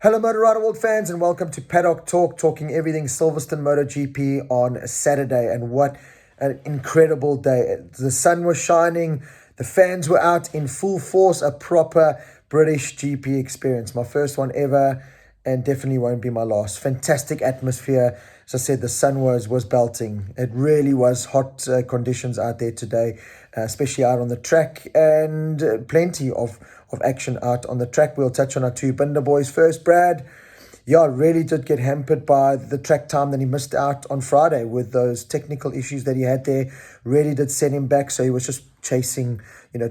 Hello Motor Rider World fans and welcome to Paddock Talk, talking everything Silverstone MotoGP on a Saturday. And what an incredible day. The sun was shining, the fans were out in full force, a proper British GP experience. My first one ever and definitely won't be my last. Fantastic atmosphere. As I said, the sun was belting. It really was hot conditions out there today, especially out on the track, and plenty of action out on the track. We'll touch on our two Binder boys first. Brad, really did get hampered by the track time that he missed out on Friday with those technical issues that he had there. Really did set him back, so he was just chasing,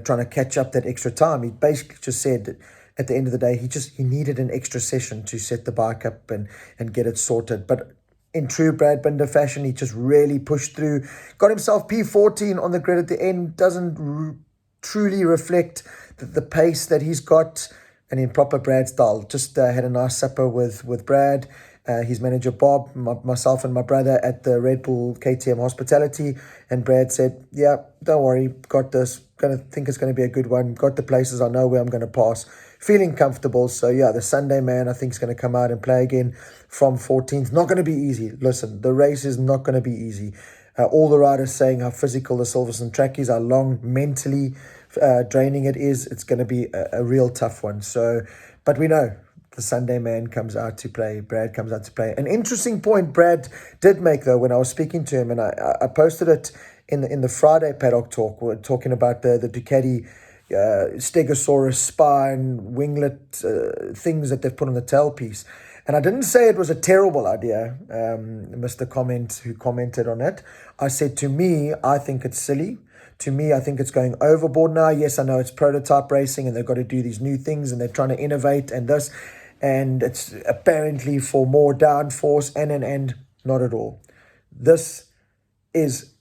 trying to catch up that extra time. He basically just said that at the end of the day, he needed an extra session to set the bike up and get it sorted. But in true Brad Binder fashion, he just really pushed through, got himself P14 on the grid at the end. Doesn't truly reflect the pace that he's got, and in proper Brad style. Just had a nice supper with Brad, his manager Bob, myself and my brother at the Red Bull KTM hospitality, and Brad said, yeah, don't worry, got this, think it's going to be a good one, got the places, I know where I'm going to pass, feeling comfortable. So yeah, the Sunday man I think is going to come out and play again from 14th. Not going to be easy. Listen, the race is not going to be easy. All the riders saying how physical the Silverstone track is, how long mentally draining it is. It's going to be a real tough one. So, but we know the Sunday man comes out to play. Brad comes out to play. An interesting point Brad did make, though, when I was speaking to him, and I posted it in the Friday Paddock Talk. We're talking about the Ducati Stegosaurus spine winglet things that they've put on the tailpiece. And I didn't say it was a terrible idea, Mr. Comment, who commented on it. I said, to me, I think it's silly. To me, I think it's going overboard now. Yes, I know it's prototype racing and they've got to do these new things and they're trying to innovate and this. And it's apparently for more downforce and not at all. This is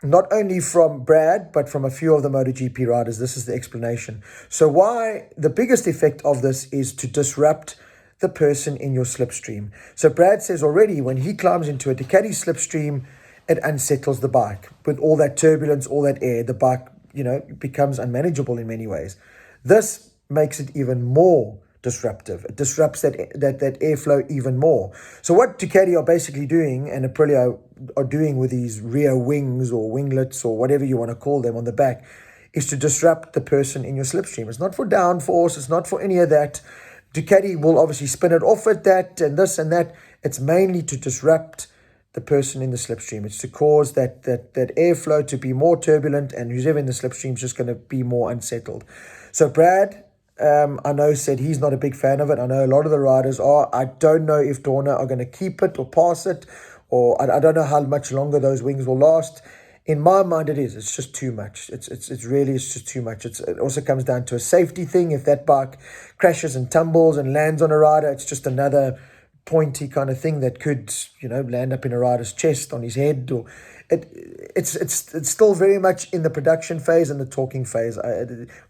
not only from Brad, but from a few of the MotoGP riders. This is the explanation. So why the biggest effect of this is to disrupt the person in your slipstream. So Brad says already when he climbs into a Ducati slipstream, it unsettles the bike. With all that turbulence, all that air, the bike, becomes unmanageable in many ways. This makes it even more disruptive. It disrupts that airflow even more. So what Ducati are basically doing, and Aprilia are doing with these rear wings or winglets or whatever you want to call them on the back, is to disrupt the person in your slipstream. It's not for downforce. It's not for any of that. Ducati will obviously spin it off at that and this and that. It's mainly to disrupt the person in the slipstream. It's to cause that airflow to be more turbulent, and who's ever in the slipstream is just going to be more unsettled. So Brad, I know, said he's not a big fan of it. I know a lot of the riders are. I don't know if Dorna are going to keep it or pass it, or I don't know how much longer those wings will last. In my mind, it is. It's just too much. It's just too much. It also comes down to a safety thing. If that bike crashes and tumbles and lands on a rider, it's just another pointy kind of thing that could, land up in a rider's chest, on his head, or it's still very much in the production phase and the talking phase.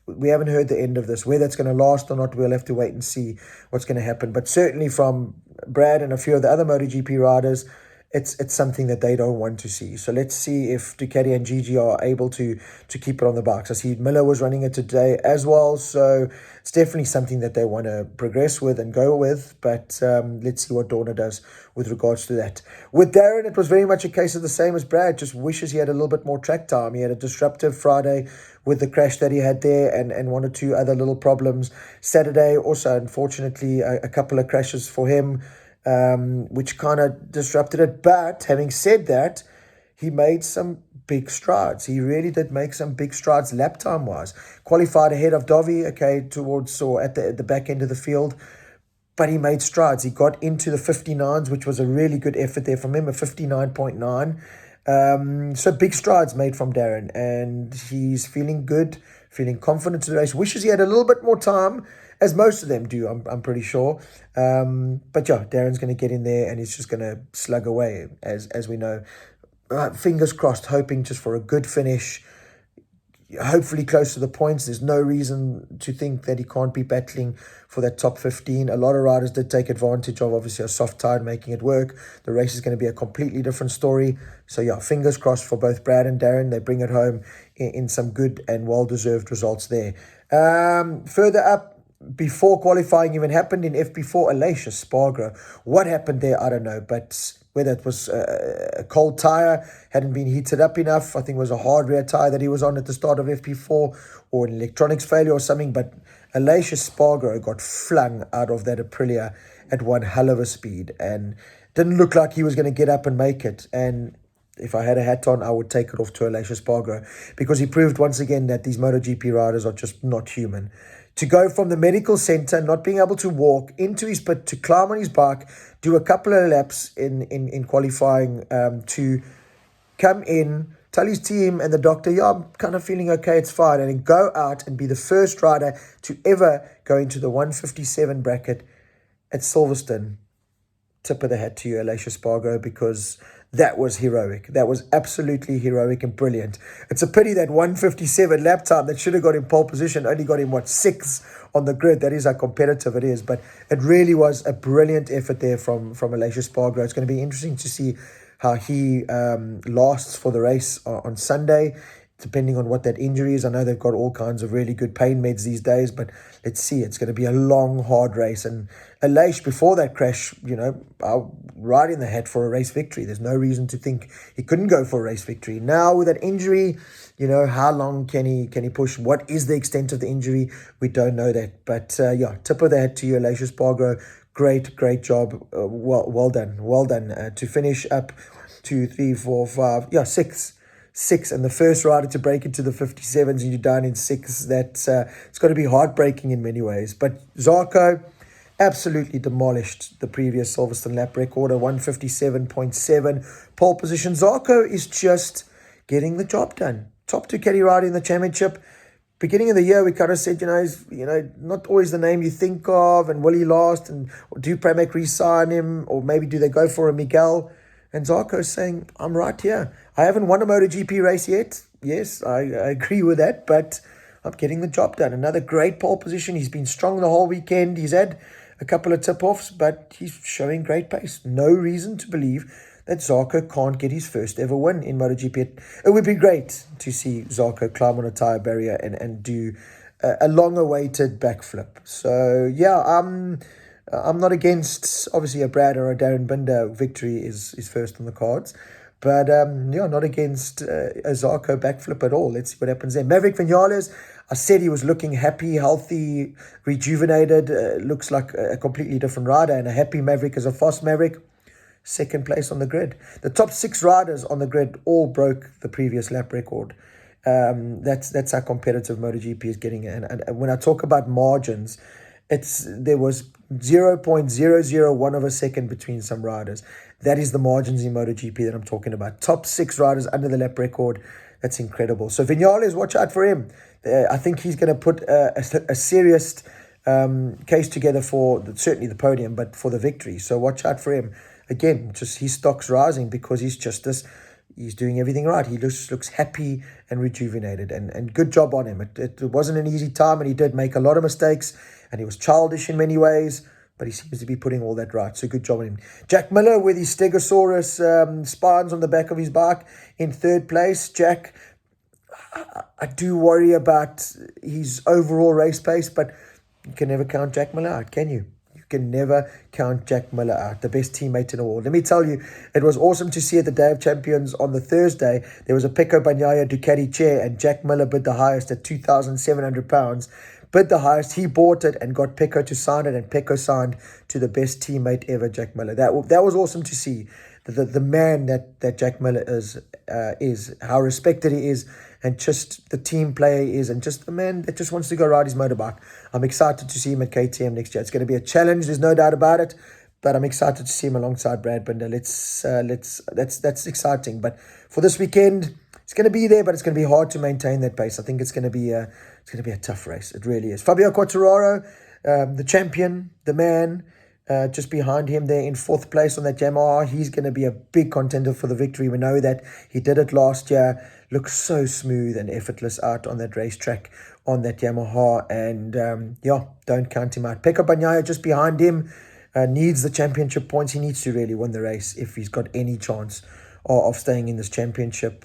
We haven't heard the end of this. Whether it's going to last or not, we'll have to wait and see what's going to happen. But certainly from Brad and a few of the other MotoGP riders, it's something that they don't want to see. So let's see if Ducati and Gigi are able to keep it on the bikes. I see Miller was running it today as well, so it's definitely something that they want to progress with and go with. But let's see what Dorna does with regards to that. With Darryn, it was very much a case of the same as Brad. Just wishes he had a little bit more track time. He had a disruptive Friday with the crash that he had there and one or two other little problems. Saturday also, unfortunately, a couple of crashes for him, which kind of disrupted it. But having said that, he made some big strides. He really did make some big strides lap time wise. Qualified ahead of Dovi, towards or at the back end of the field. But he made strides. He got into the 59s, which was a really good effort there from him, a 59.9. So big strides made from Darryn, and he's feeling good, feeling confident to the race. Wishes he had a little bit more time, as most of them do, I'm pretty sure. But yeah, Darren's going to get in there and he's just going to slug away, as we know. Fingers crossed, hoping just for a good finish, hopefully close to the points. There's no reason to think that he can't be battling for that top 15. A lot of riders did take advantage of, obviously, a soft tire making it work. The race is going to be a completely different story. So yeah, fingers crossed for both Brad and Darryn. They bring it home in some good and well-deserved results there. Further up, before qualifying even happened in FP4, Espargaro. What happened there, I don't know, but whether it was a cold tyre, hadn't been heated up enough, I think it was a hard rear tyre that he was on at the start of FP4, or an electronics failure or something, but Espargaro got flung out of that Aprilia at one hell of a speed, and didn't look like he was going to get up and make it. And if I had a hat on, I would take it off to Espargaro, because he proved once again that these MotoGP riders are just not human. To go from the medical center, not being able to walk, into his pit, to climb on his bike, do a couple of laps in qualifying, to come in, tell his team and the doctor, yeah, I'm kind of feeling okay, it's fine, and then go out and be the first rider to ever go into the 157 bracket at Silverstone. Tip of the hat to you, Espargaro, because that was heroic. That was absolutely heroic and brilliant. It's a pity that 157 lap time that should have got him pole position only got him, 6th on the grid. That is how competitive it is. But it really was a brilliant effort there from Espargaro. It's going to be interesting to see how he lasts for the race on Sunday, depending on what that injury is. I know they've got all kinds of really good pain meds these days, but let's see. It's going to be a long, hard race. And Aleix, before that crash, right in the hat for a race victory. There's no reason to think he couldn't go for a race victory. Now, with that injury, how long can he push? What is the extent of the injury? We don't know that. But, tip of the hat to you, Aleix Espargaro. Great job. Well done. To finish up 2, 3, 4, 5, 6, and the first rider to break into the 57s, and you're down in 6. That's it's got to be heartbreaking in many ways. But Zarco absolutely demolished the previous Silverstone lap record, a 157.7 pole position. Zarco is just getting the job done. Top Ducati rider in the championship. Beginning of the year, we kind of said, he's not always the name you think of, and will he last, and do Pramac re-sign him, or maybe do they go for a Miguel? And Zarco is saying, I'm right here. I haven't won a MotoGP race yet. Yes, I agree with that, but I'm getting the job done. Another great pole position. He's been strong the whole weekend. He's had a couple of tip-offs, but he's showing great pace. No reason to believe that Zarco can't get his first ever win in MotoGP. It would be great to see Zarco climb on a tyre barrier and do a long-awaited backflip. So, I'm not against, obviously, a Brad or a Darryn Binder victory is first on the cards. But, not against a Zarco backflip at all. Let's see what happens there. Maverick Vinales, I said he was looking happy, healthy, rejuvenated. Looks like a completely different rider. And a happy Maverick is a fast Maverick. Second place on the grid. The top 6 riders on the grid all broke the previous lap record. That's how competitive MotoGP is getting. And when I talk about margins, there was 0.001 of a second between some riders. That is the margins in MotoGP that I'm talking about. Top 6 riders under the lap record. That's incredible. So Vinales, watch out for him. I think he's going to put a serious case together for certainly the podium, but for the victory. So watch out for him. Again, just his stock's rising because he's just this. He's doing everything right. He looks happy and rejuvenated, and good job on him. It wasn't an easy time, and he did make a lot of mistakes, and he was childish in many ways, but he seems to be putting all that right. So good job on him. Jack Miller with his Stegosaurus spines on the back of his bike in 3rd place. Jack, I do worry about his overall race pace, but you can never count Jack Miller out, can you? Can never count Jack Miller out, the best teammate in the world. Let me tell you, it was awesome to see at the Day of Champions on the Thursday, there was a Pecco Bagnaia Ducati chair, and Jack Miller bid the highest at £2,700. Bid the highest, he bought it and got Pecco to sign it, and Pecco signed to the best teammate ever, Jack Miller. That was awesome to see. The man that Jack Miller is, how respected he is, and just the team player he is, and just the man that just wants to go ride his motorbike. I'm excited to see him at KTM next year. It's going to be a challenge, there's no doubt about it, but I'm excited to see him alongside Brad Binder. That's exciting. But for this weekend, it's going to be there, but it's going to be hard to maintain that pace. I think it's going to be a tough race. It really is. Fabio Quartararo, the champion, the man, just behind him there in 4th place on that Yamaha. He's going to be a big contender for the victory. We know that he did it last year. Looks so smooth and effortless out on that racetrack on that Yamaha. And don't count him out. Pecco Bagnaia just behind him needs the championship points. He needs to really win the race if he's got any chance of staying in this championship.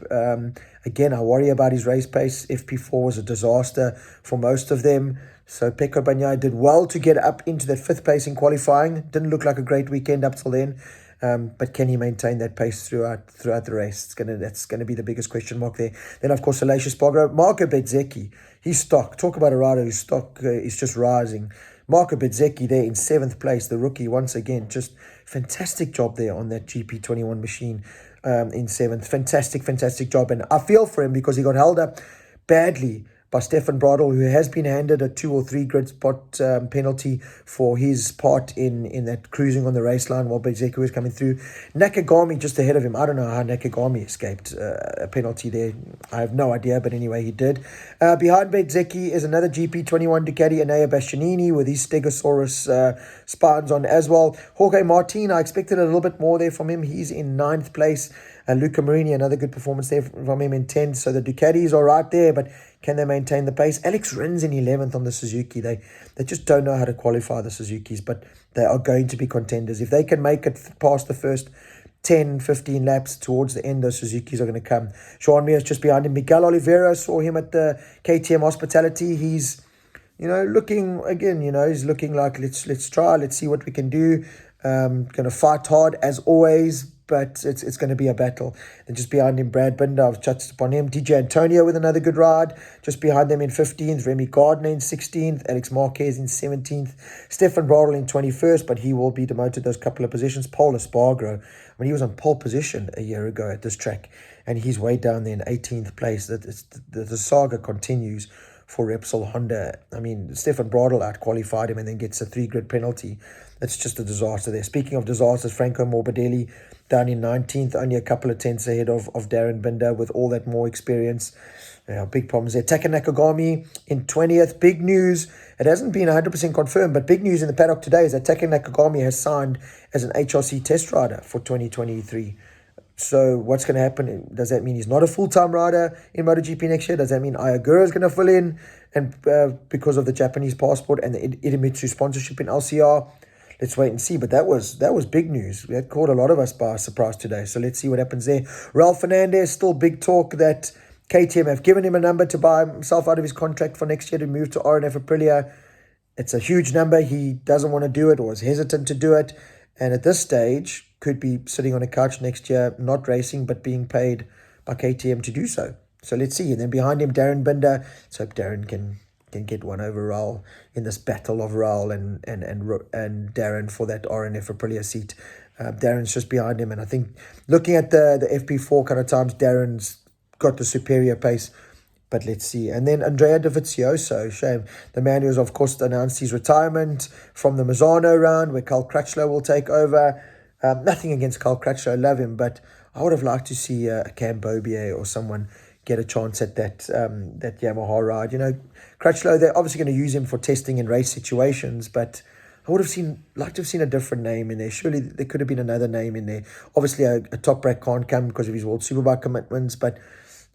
Again, I worry about his race pace. FP4 was a disaster for most of them. So Pecco Bagnaia did well to get up into that 5th place in qualifying. Didn't look like a great weekend up till then. But can he maintain that pace throughout the race? That's gonna be the biggest question mark there. Then, of course, Aleix Espargaro, Marco Bezzecchi, his stock. Talk about a rider whose stock is just rising. Marco Bezzecchi there in 7th place, the rookie, once again, just fantastic job there on that GP21 machine in 7th. Fantastic job. And I feel for him because he got held up badly by Stefan Bradl, who has been handed a 2 or 3 grid spot penalty for his part in that cruising on the race line while Bezzecchi was coming through. Nakagami just ahead of him. I don't know how Nakagami escaped a penalty there. I have no idea, but anyway, he did. Behind Bezzecchi is another GP21 Ducati, Enea Bastianini, with his Stegosaurus spines on as well. Jorge Martin, I expected a little bit more there from him. He's in 9th place. Luca Marini, another good performance there from him in 10th. So the Ducatis are right there, but can they maintain the pace? Alex Rins in 11th on the Suzuki. They just don't know how to qualify the Suzukis, but they are going to be contenders. If they can make it past the first 10, 15 laps towards the end, those Suzukis are going to come. Joan Mir is just behind him. Miguel Oliveira, saw him at the KTM Hospitality. He's, looking, again, he's looking like, let's try, let's see what we can do. Going to fight hard as always, but it's going to be a battle. And just behind him, Brad Binder, I've touched upon him. DJ Antonio with another good ride. Just behind them in 15th, Remy Gardner in 16th, Alex Marquez in 17th, Stefan Bradl in 21st, but he will be demoted those couple of positions. Paul Espargaro, he was on pole position a year ago at this track, and he's way down there in 18th place. The saga continues for Repsol Honda. Stefan Bradl out-qualified him and then gets a 3-grid penalty. It's just a disaster there. Speaking of disasters, Franco Morbidelli down in 19th, only a couple of tenths ahead of Darryn Binder with all that more experience. Big problems there. Taka Nakagami in 20th. Big news. It hasn't been 100% confirmed, but big news in the paddock today is that Taka Nakagami has signed as an HRC test rider for 2023. So what's going to happen? Does that mean he's not a full-time rider in MotoGP next year? Does that mean Ayagura is going to fill in and because of the Japanese passport and the Idemitsu sponsorship in LCR? Let's wait and see. But that was big news. That caught a lot of us by surprise today. So let's see what happens there. Raul Fernandez, still big talk that KTM have given him a number to buy himself out of his contract for next year to move to RNF Aprilia. It's a huge number. He doesn't want to do it or is hesitant to do it. And at this stage, could be sitting on a couch next year, not racing, but being paid by KTM to do so. So let's see. And then behind him, Darryn Binder. Let's hope Darryn can get one over Raul in this battle of Raul and Darryn for that RNF Aprilia seat. Darren's just behind him. And I think looking at the FP4 kind of times, Darren's got the superior pace. But let's see. And then Andrea Dovizioso, shame. The man who has, of course, announced his retirement from the Misano round, where Carl Crutchlow will take over. Nothing against Carl Crutchlow, I love him, but I would have liked to see Cam Bobier or someone get a chance at that Yamaha ride. Crutchlow, they're obviously going to use him for testing in race situations, but I would have liked to have seen a different name in there. Surely there could have been another name in there. Obviously, a Top Rack can't come because of his World Superbike commitments, but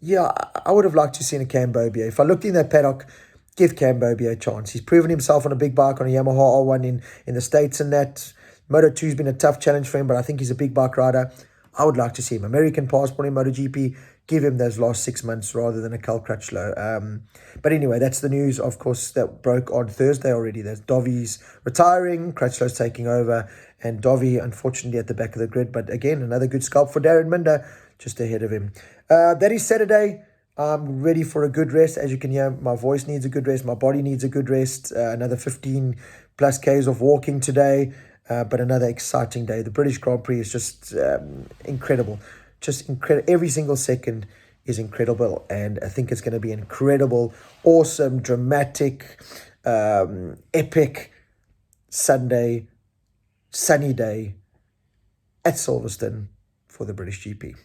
yeah, I would have liked to have seen a Cam Bobier. If I looked in that paddock, give Cam Bobier a chance. He's proven himself on a big bike on a Yamaha R1 in the States and that. Moto2 has been a tough challenge for him, but I think he's a big bike rider. I would like to see him. American passport in MotoGP. Give him those last 6 months rather than a Carl Crutchlow. But anyway, that's the news, of course, that broke on Thursday already. There's Dovi's retiring, Crutchlow's taking over, and Dovi, unfortunately, at the back of the grid. But again, another good scalp for Darryn Binder, just ahead of him. That is Saturday. I'm ready for a good rest. As you can hear, my voice needs a good rest. My body needs a good rest. Another 15 plus Ks of walking today. But another exciting day. The British Grand Prix is just incredible. Just incredible. Every single second is incredible. And I think it's going to be incredible, awesome, dramatic, epic Sunday, sunny day at Silverstone for the British GP.